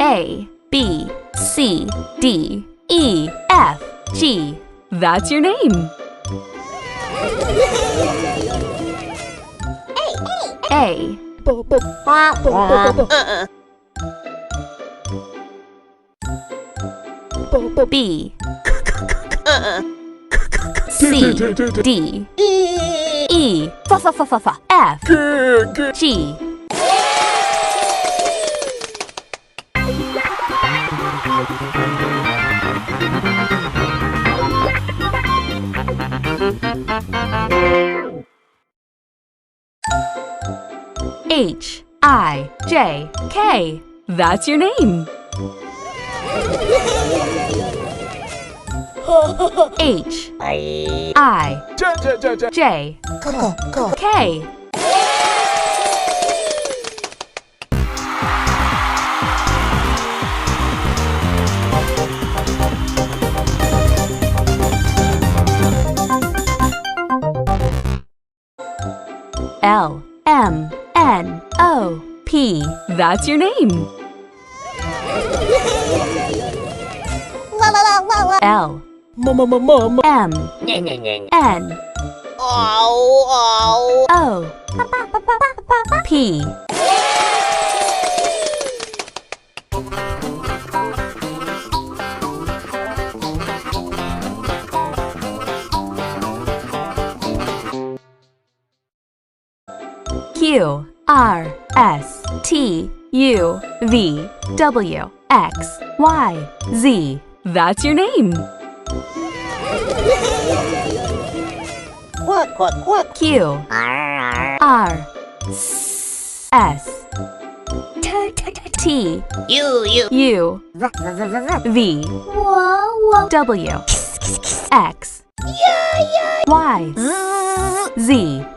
A, B, C, D, E, F, G. That's your name. A. B. C, D, E, F, G. H, I, J, K. That's your name. H, I, J, K. L, M, N, O, P. That's your name. L, M, N, O, P. Q, R, S, T, U, V, W, X, Y, Z. That's your name. Q, R, S, T, U, V, W, X, Y, Z.